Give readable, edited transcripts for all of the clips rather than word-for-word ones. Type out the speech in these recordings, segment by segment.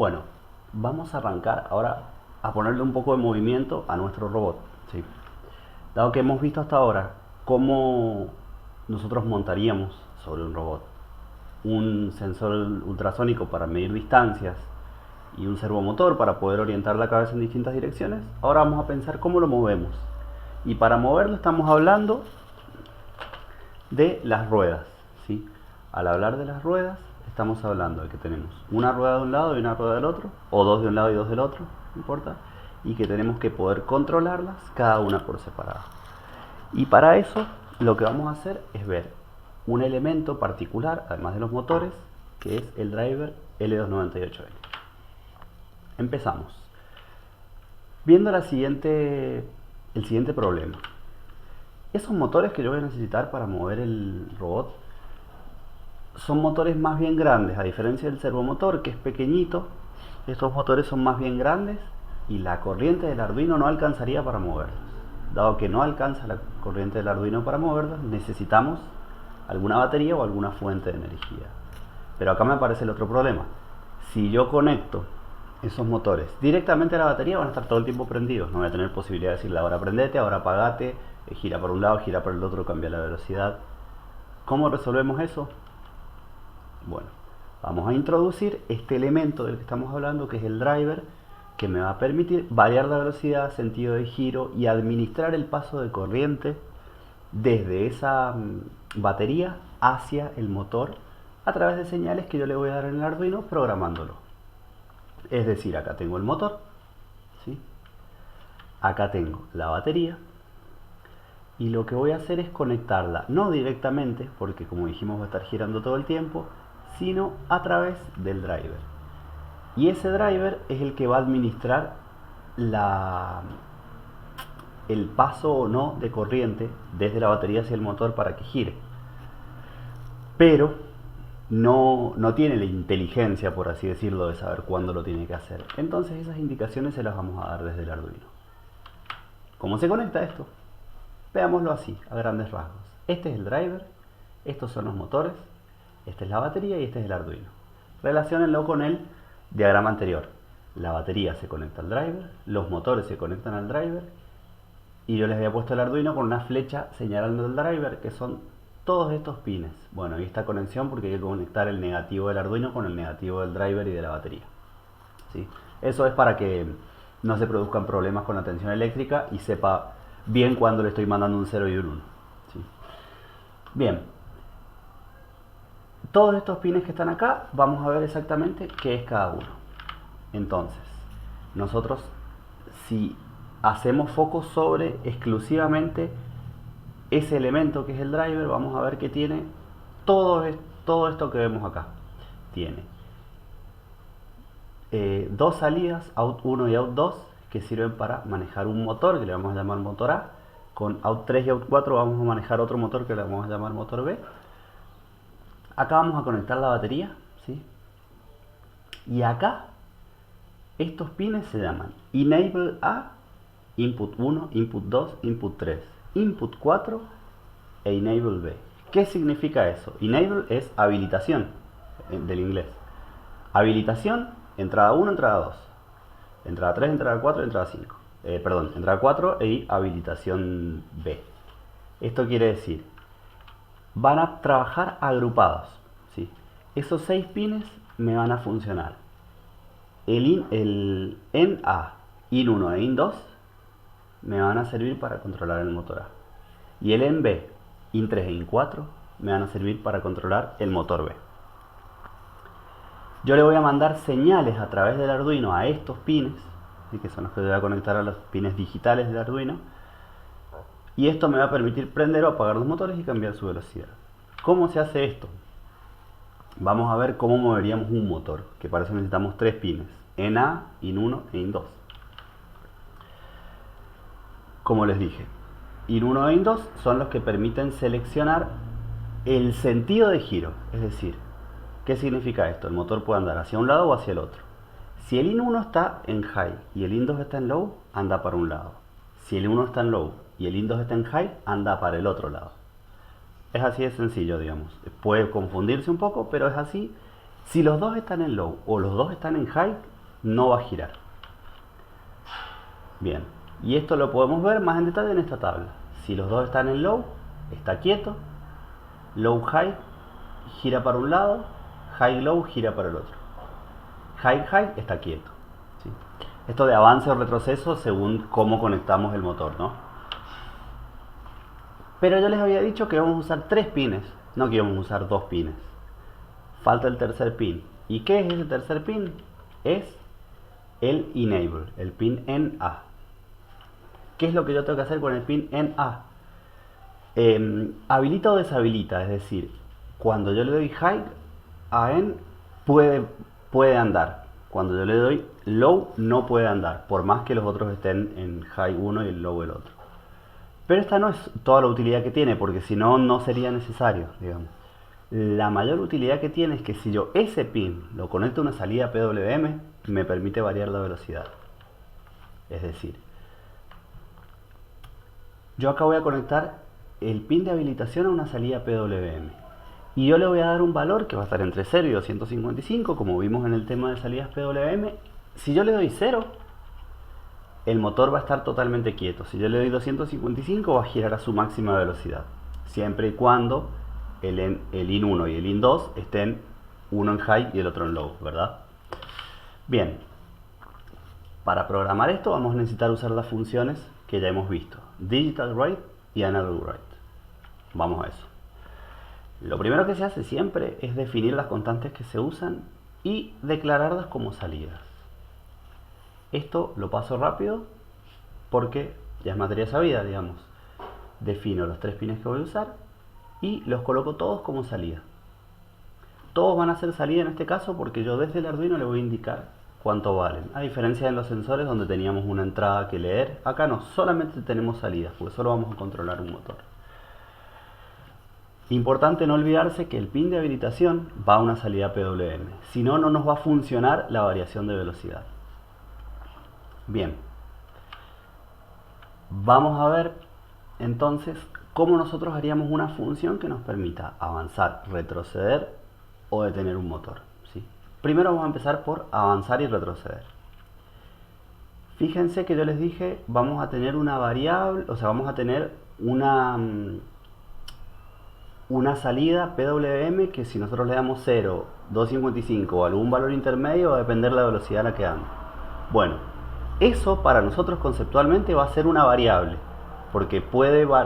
Bueno, vamos a arrancar ahora a ponerle un poco de movimiento a nuestro robot, ¿sí? Dado que hemos visto hasta ahora cómo nosotros montaríamos sobre un robot un sensor ultrasónico para medir distancias y un servomotor para poder orientar la cabeza en distintas direcciones, ahora vamos a pensar cómo lo movemos. Y para moverlo estamos hablando de las ruedas, ¿sí? Al hablar de las ruedas, estamos hablando de que tenemos una rueda de un lado y una rueda del otro, o dos de un lado y dos del otro, no importa, y que tenemos que poder controlarlas cada una por separado. Y para eso lo que vamos a hacer es ver un elemento particular, además de los motores, que es el driver L298L. Empezamos. Viendo el siguiente problema. Esos motores que yo voy a necesitar para mover el robot son motores más bien grandes, a diferencia del servomotor que es pequeñito. Estos motores son más bien grandes y la corriente del Arduino no alcanzaría para moverlos. Dado que no alcanza la corriente del Arduino para moverlos, necesitamos alguna batería o alguna fuente de energía. Pero acá me aparece el otro problema. Si yo conecto esos motores directamente a la batería, van a estar todo el tiempo prendidos. No voy a tener posibilidad de decirle ahora prendete, ahora apagate, gira por un lado, gira por el otro, cambia la velocidad. ¿Cómo resolvemos eso? Bueno, vamos a introducir este elemento del que estamos hablando, que es el driver, que me va a permitir variar la velocidad, sentido de giro y administrar el paso de corriente desde esa batería hacia el motor a través de señales que yo le voy a dar en el Arduino programándolo. Es decir, acá tengo el motor, ¿sí? Acá tengo la batería y lo que voy a hacer es conectarla, no directamente, porque como dijimos va a estar girando todo el tiempo, sino a través del driver. Y ese driver es el que va a administrar el paso o no de corriente desde la batería hacia el motor para que gire. Pero no tiene la inteligencia, por así decirlo, de saber cuándo lo tiene que hacer. Entonces esas indicaciones se las vamos a dar desde el Arduino. ¿Cómo se conecta esto? Veámoslo así, a grandes rasgos. Este es el driver, estos son los motores, esta es la batería y este es el Arduino. Relaciónenlo con el diagrama anterior. La batería se conecta al driver, los motores se conectan al driver y yo les había puesto el Arduino con una flecha señalando el driver, que son todos estos pines. Bueno, y esta conexión porque hay que conectar el negativo del Arduino con el negativo del driver y de la batería, ¿sí? Eso es para que no se produzcan problemas con la tensión eléctrica y sepa bien cuando le estoy mandando un 0 y un 1, ¿sí? Bien, todos estos pines que están acá, vamos a ver exactamente qué es cada uno. Entonces, nosotros si hacemos foco sobre exclusivamente ese elemento que es el driver, vamos a ver que tiene todo esto que vemos acá. Tiene dos salidas, out 1 y out 2, que sirven para manejar un motor que le vamos a llamar motor A. Con out 3 y out 4 vamos a manejar otro motor que le vamos a llamar motor B. Acá vamos a conectar la batería, ¿sí? Y acá estos pines se llaman Enable A, Input 1, Input 2, Input 3, Input 4 e Enable B. ¿Qué significa eso? Enable es habilitación, del inglés. Habilitación, entrada 1, entrada 2. Entrada 3, entrada 4, entrada 5. Perdón, entrada 4 y habilitación B. Esto quiere decir, van a trabajar agrupados, ¿sí? Esos 6 pines me van a funcionar. El en A, IN 1 e IN 2 me van a servir para controlar el motor A. Y el en B, IN 3 e IN 4 me van a servir para controlar el motor B. Yo le voy a mandar señales a través del Arduino a estos pines, que son los que voy a conectar a los pines digitales del Arduino, y esto me va a permitir prender o apagar los motores y cambiar su velocidad. ¿Cómo se hace esto? Vamos a ver cómo moveríamos un motor, que para eso necesitamos 3 pines, en A, IN 1 e IN 2. Como les dije, IN 1 e IN 2 son los que permiten seleccionar el sentido de giro, es decir, ¿qué significa esto? El motor puede andar hacia un lado o hacia el otro. Si el IN 1 está en high y el IN 2 está en low, anda para un lado. Si el 1 está en low y el IN 2 está en high, anda para el otro lado. Es así de sencillo, digamos. Puede confundirse un poco, pero es así. Si los dos están en low o los dos están en high, no va a girar. Bien, y esto lo podemos ver más en detalle en esta tabla. Si los dos están en low, está quieto. Low high gira para un lado, high low gira para el otro. High high está quieto, ¿sí? Esto de avance o retroceso según cómo conectamos el motor, ¿no? Pero yo les había dicho que vamos a usar 3 pines, no que íbamos a usar 2 pines. Falta el tercer pin. ¿Y qué es ese tercer pin? Es el enable, el pin NA. ¿Qué es lo que yo tengo que hacer con el pin NA? Habilita o deshabilita, es decir, cuando yo le doy high a N puede andar. Cuando yo le doy low no puede andar, por más que los otros estén en high uno y el low el otro. Pero esta no es toda la utilidad que tiene, porque si no, no sería necesario, digamos. La mayor utilidad que tiene es que si yo ese pin lo conecto a una salida PWM, me permite variar la velocidad. Es decir, yo acá voy a conectar el pin de habilitación a una salida PWM. Y yo le voy a dar un valor que va a estar entre 0 y 255, como vimos en el tema de salidas PWM. Si yo le doy 0, el motor va a estar totalmente quieto. Si yo le doy 255, va a girar a su máxima velocidad. Siempre y cuando el IN 1 y el IN 2 estén uno en high y el otro en low, ¿verdad? Bien, para programar esto vamos a necesitar usar las funciones que ya hemos visto. Digital write y analog write. Vamos a eso. Lo primero que se hace siempre es definir las constantes que se usan y declararlas como salidas. Esto lo paso rápido porque ya es materia sabida, digamos. Defino los 3 pines que voy a usar y los coloco todos como salida. Todos van a ser salida en este caso porque yo desde el Arduino le voy a indicar cuánto valen. A diferencia de los sensores donde teníamos una entrada que leer, acá no, solamente tenemos salidas porque solo vamos a controlar un motor. Importante no olvidarse que el pin de habilitación va a una salida PWM, si no, no nos va a funcionar la variación de velocidad. Bien, vamos a ver entonces cómo nosotros haríamos una función que nos permita avanzar, retroceder o detener un motor, ¿sí? Primero vamos a empezar por avanzar y retroceder. Fíjense que yo les dije, vamos a tener una variable, o sea, vamos a tener una salida PWM que si nosotros le damos 0, 255 o algún valor intermedio va a depender de la velocidad a la que anda. Bueno, eso para nosotros conceptualmente va a ser una variable, porque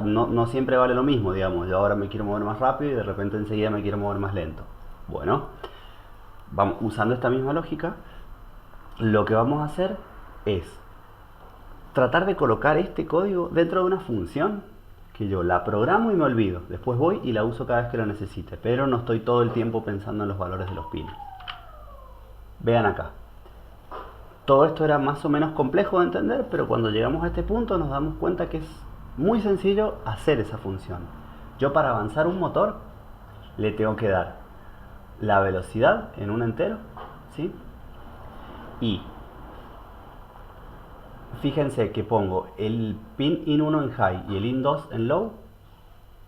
no siempre vale lo mismo, digamos, yo ahora me quiero mover más rápido y de repente enseguida me quiero mover más lento. Bueno, usando esta misma lógica, lo que vamos a hacer es tratar de colocar este código dentro de una función que yo la programo y me olvido. Después voy y la uso cada vez que lo necesite, pero no estoy todo el tiempo pensando en los valores de los pines. Vean acá. Todo esto era más o menos complejo de entender, pero cuando llegamos a este punto nos damos cuenta que es muy sencillo hacer esa función. Yo para avanzar un motor le tengo que dar la velocidad en un entero, ¿sí? Y fíjense que pongo el pin IN1 en high y el IN2 en low,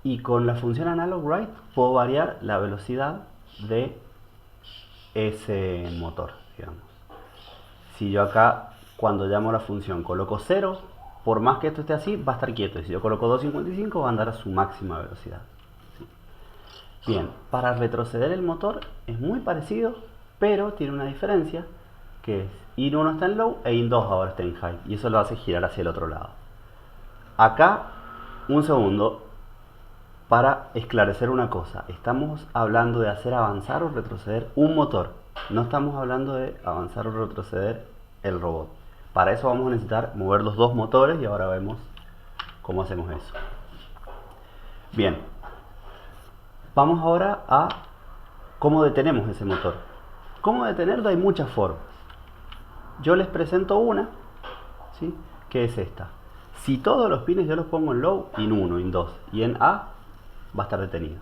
y con la función analog write puedo variar la velocidad de ese motor, digamos. Si yo acá, cuando llamo a la función, coloco 0, por más que esto esté así, va a estar quieto. Y si yo coloco 255, va a andar a su máxima velocidad. ¿Sí? Bien, para retroceder el motor es muy parecido, pero tiene una diferencia, que es IN1 está en low e IN2 ahora está en high. Y eso lo hace girar hacia el otro lado. Acá, un segundo, para esclarecer una cosa. Estamos hablando de hacer avanzar o retroceder un motor. No estamos hablando de avanzar o retroceder el robot. Para eso vamos a necesitar mover los dos motores y ahora vemos cómo hacemos eso. Bien, vamos ahora a cómo detenemos ese motor. ¿Cómo detenerlo? Hay muchas formas. Yo les presento una, ¿sí? Que es esta. Si todos los pines yo los pongo en low, en 1, en 2 y en A, va a estar detenido.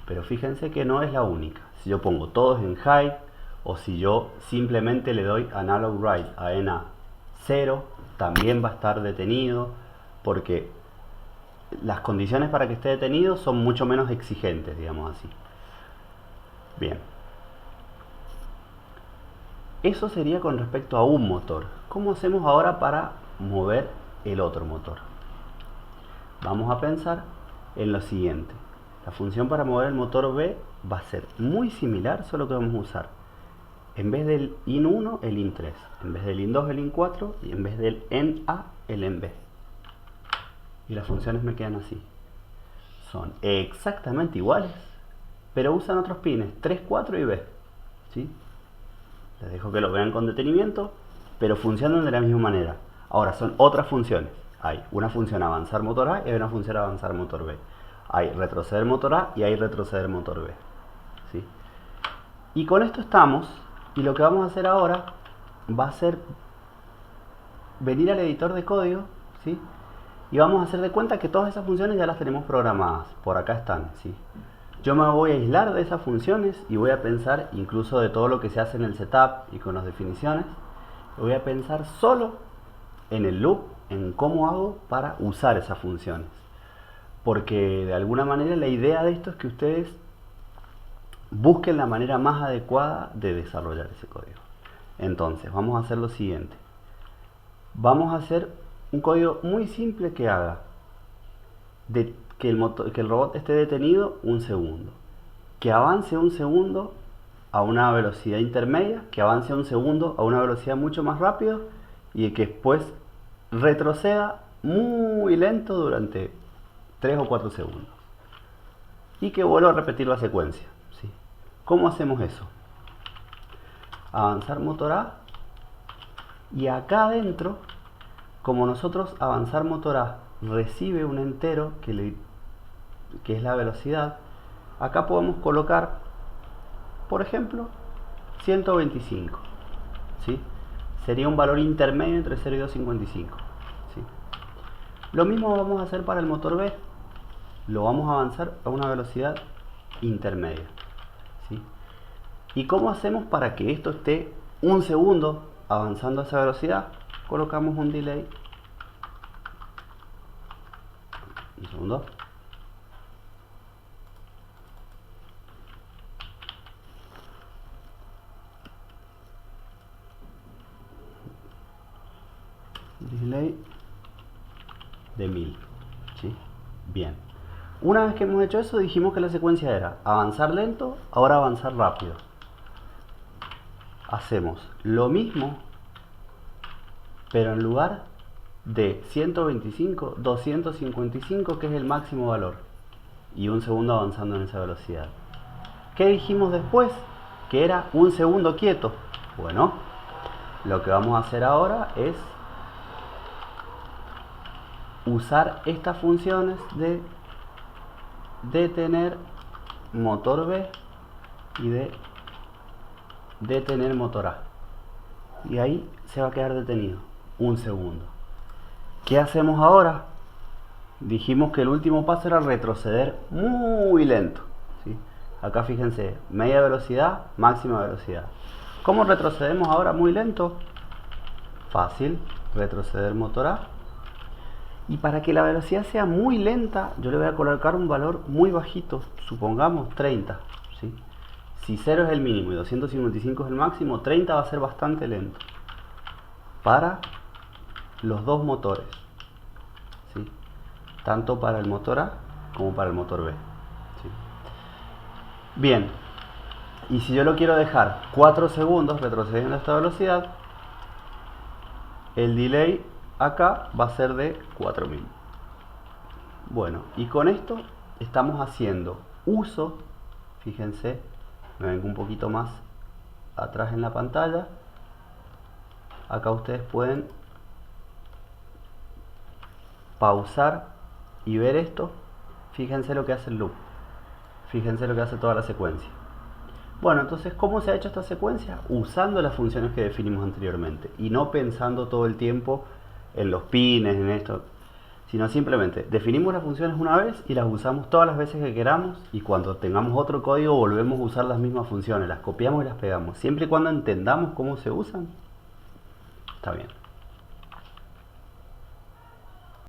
Pero fíjense que no es la única. Si yo pongo todos en high, o si yo simplemente le doy analog write a NA 0, también va a estar detenido, porque las condiciones para que esté detenido son mucho menos exigentes, digamos así. Bien. Eso sería con respecto a un motor. ¿Cómo hacemos ahora para mover el otro motor? Vamos a pensar en lo siguiente. La función para mover el motor B va a ser muy similar, solo que vamos a usar, en vez del IN1, el IN3, en vez del IN2, el IN4, y en vez del NA, el NB. Y las funciones me quedan así. Son exactamente iguales, pero usan otros pines, 3, 4 y B. ¿Sí? Les dejo que lo vean con detenimiento, pero funcionan de la misma manera. Ahora, son otras funciones. Hay una función avanzar motor A y hay una función avanzar motor B. Hay retroceder motor A y hay retroceder motor B. ¿Sí? Y con esto estamos, y lo que vamos a hacer ahora va a ser venir al editor de código, ¿sí? Y vamos a hacer de cuenta que todas esas funciones ya las tenemos programadas. Por acá están, ¿sí? Yo me voy a aislar de esas funciones y voy a pensar incluso de todo lo que se hace en el setup y con las definiciones. Voy a pensar solo en el loop, en cómo hago para usar esas funciones. Porque de alguna manera la idea de esto es que ustedes busquen la manera más adecuada de desarrollar ese código. Entonces, vamos a hacer lo siguiente. Vamos a hacer un código muy simple que haga que el robot esté detenido un segundo, que avance un segundo a una velocidad intermedia, que avance un segundo a una velocidad mucho más rápida y que después retroceda muy lento durante 3 o 4 segundos y que vuelva a repetir la secuencia. ¿Sí? ¿Cómo hacemos eso? Avanzar motor A, y acá adentro, como nosotros avanzar motor A recibe un entero que es la velocidad, acá podemos colocar, por ejemplo, 125. ¿Sí? Sería un valor intermedio entre 0 y 255. ¿Sí? Lo mismo vamos a hacer para el motor B. Lo vamos a avanzar a una velocidad intermedia. ¿Sí? ¿Y cómo hacemos para que esto esté un segundo avanzando a esa velocidad? Colocamos un delay. Un segundo. Delay de 1000. ¿Sí? Bien. Una vez que hemos hecho eso, dijimos que la secuencia era avanzar lento, ahora avanzar rápido. Hacemos lo mismo, pero en lugar de 125, 255, que es el máximo valor, y un segundo avanzando en esa velocidad. ¿Qué dijimos después? Que era un segundo quieto. Bueno, lo que vamos a hacer ahora es usar estas funciones de detener motor B y de detener motor A. Y ahí se va a quedar detenido un segundo. ¿Qué hacemos ahora? Dijimos que el último paso era retroceder muy lento. ¿Sí? Acá fíjense, media velocidad, máxima velocidad. ¿Cómo retrocedemos ahora muy lento? Fácil, retroceder motor A. Y para que la velocidad sea muy lenta, yo le voy a colocar un valor muy bajito, supongamos 30. ¿Sí? Si 0 es el mínimo y 255 es el máximo, 30 va a ser bastante lento para los dos motores, ¿sí? Tanto para el motor A como para el motor B. ¿Sí? Bien, y si yo lo quiero dejar 4 segundos retrocediendo a esta velocidad, el delay acá va a ser de 4000. Bueno, y con esto estamos haciendo uso, fíjense, me vengo un poquito más atrás en la pantalla, acá ustedes pueden pausar y ver esto. Fíjense lo que hace el loop, fíjense lo que hace toda la secuencia. Bueno, entonces, ¿cómo se ha hecho esta secuencia? Usando las funciones que definimos anteriormente y no pensando todo el tiempo en los pines, en esto, sino simplemente definimos las funciones una vez y las usamos todas las veces que queramos, y cuando tengamos otro código volvemos a usar las mismas funciones, las copiamos y las pegamos, siempre y cuando entendamos cómo se usan, está bien.